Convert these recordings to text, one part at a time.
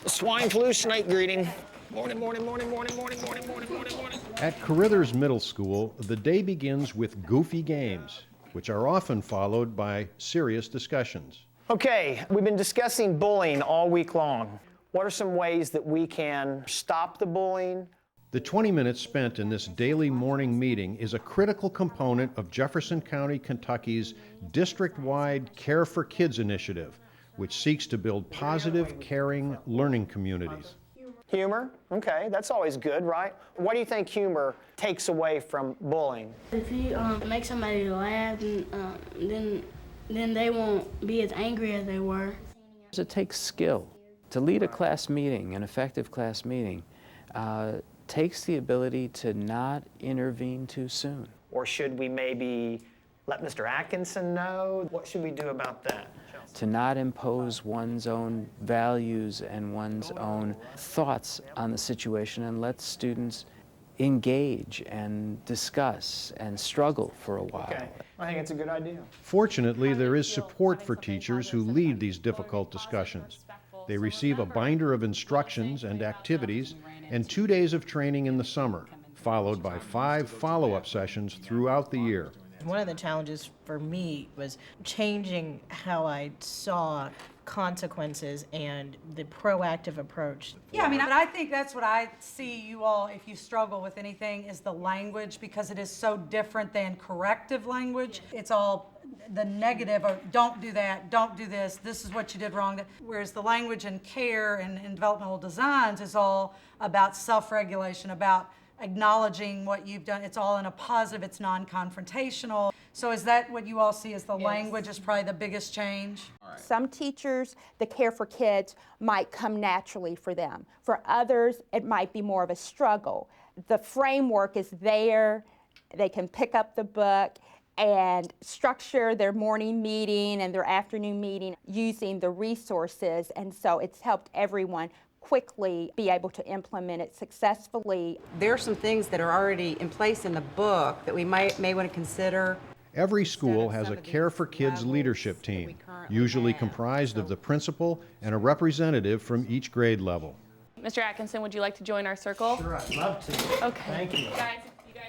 Swine flu snake greeting. Morning, morning, morning, morning, morning, morning, morning, morning, morning. At Carithers Middle School, the day begins with goofy games, which are often followed by serious discussions. Okay, we've been discussing bullying all week long. What are some ways that we can stop the bullying? The 20 minutes spent in this daily morning meeting is a critical component of Jefferson County, Kentucky's district-wide Care for Kids initiative, which seeks to build positive, caring learning communities. Humor, okay, that's always good, right? What do you think humor takes away from bullying? If you make somebody laugh, then they won't be as angry as they were. It takes skill. To lead a class meeting, an effective class meeting, takes the ability to not intervene too soon. Or should we maybe let Mr. Atkinson know? What should we do about that? To not impose one's own values and one's own thoughts on the situation and let students engage and discuss and struggle for a while. Okay, I think it's a good idea. Fortunately, there is support for teachers who lead these difficult discussions. They receive a binder of instructions and activities and 2 days of training in the summer, followed by 5 follow-up sessions throughout the year. One of the challenges for me was changing how I saw consequences and the proactive approach. Yeah, I mean, I think that's what I see you all, if you struggle with anything, is the language, because it is so different than corrective language. It's all the negative, or don't do that, don't do this, this is what you did wrong. Whereas the language and care and developmental designs is all about self-regulation, about acknowledging what you've done. It's all in a positive, it's non-confrontational. So is that what you all see as the language is probably the biggest change? Some teachers, the Care for Kids might come naturally for them. For others, it might be more of a struggle. The framework is there. They can pick up the book and structure their morning meeting and their afternoon meeting using the resources, and so it's helped everyone quickly be able to implement it successfully. There are some things that are already in place in the book that we may want to consider. Every school has a Care for Kids leadership team, usually comprised of the principal and a representative from each grade level. Mr. Atkinson, would you like to join our circle? Sure, I'd love to. Okay. Thank you.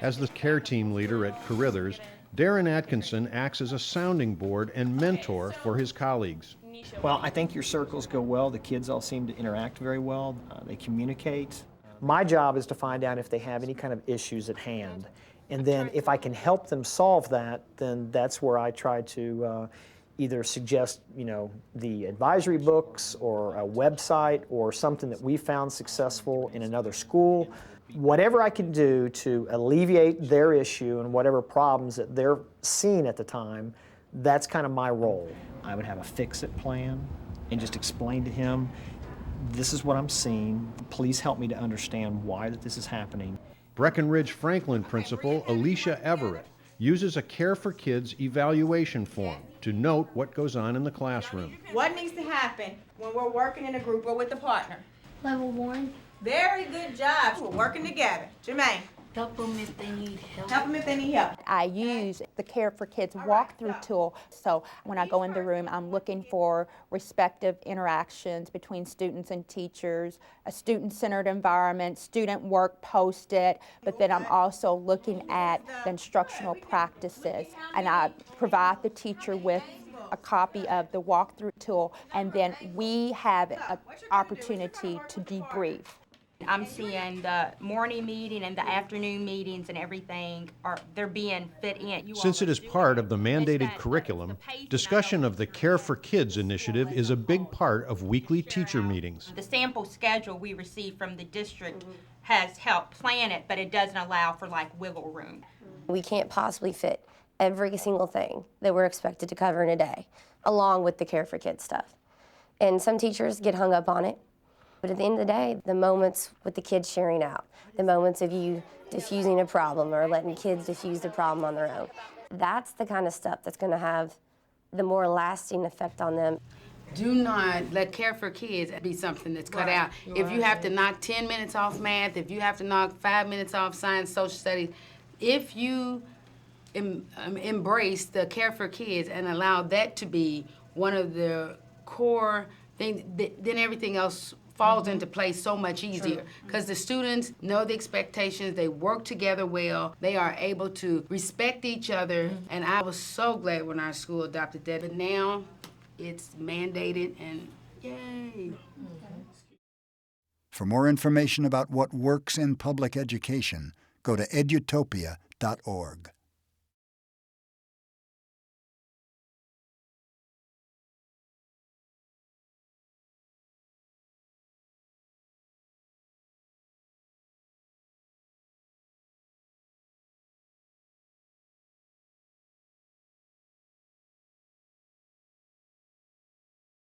As the care team leader at Carithers, Darren Atkinson acts as a sounding board and mentor for his colleagues. Well, I think your circles go well. The kids all seem to interact very well. They communicate. My job is to find out if they have any kind of issues at hand. And then if I can help them solve that, then that's where I try to either suggest, the advisory books or a website or something that we found successful in another school. Whatever I can do to alleviate their issue and whatever problems that they're seeing at the time, that's kind of my role. I would have a fix-it plan and just explain to him, this is what I'm seeing. Please help me to understand why that this is happening. Breckenridge Franklin principal Alicia Everett uses a Care for Kids evaluation form to note what goes on in the classroom. What needs to happen when we're working in a group or with a partner? Level 1. Very good job. We're working together. Jermaine. Help them if they need help. Help them if they need help. I use the Care for Kids walkthrough tool, so when I go in the room, I'm looking for respective interactions between students and teachers, a student-centered environment, student work posted, but then I'm also looking at the instructional practices, and I provide the teacher with a copy of the walkthrough tool, and then we have an opportunity to debrief. I'm seeing the morning meeting and the afternoon meetings and everything they're being fit in. Since it is part of the mandated curriculum, discussion of the Care for Kids initiative is a big part of weekly teacher meetings. The sample schedule we receive from the district has helped plan it, but it doesn't allow for wiggle room. We can't possibly fit every single thing that we're expected to cover in a day, along with the Care for Kids stuff. And some teachers get hung up on it. But at the end of the day, the moments with the kids sharing out, the moments of you diffusing a problem or letting kids diffuse the problem on their own, that's the kind of stuff that's going to have the more lasting effect on them. Do not let Care for Kids be something that's cut out. If you have to knock 10 minutes off math, if you have to knock 5 minutes off science, social studies, if you embrace the Care for Kids and allow that to be one of the core things, then everything else falls into place so much easier because the students know the expectations, they work together well, they are able to respect each other, and I was so glad when our school adopted that. But now it's mandated, and yay. For more information about what works in public education, go to edutopia.org.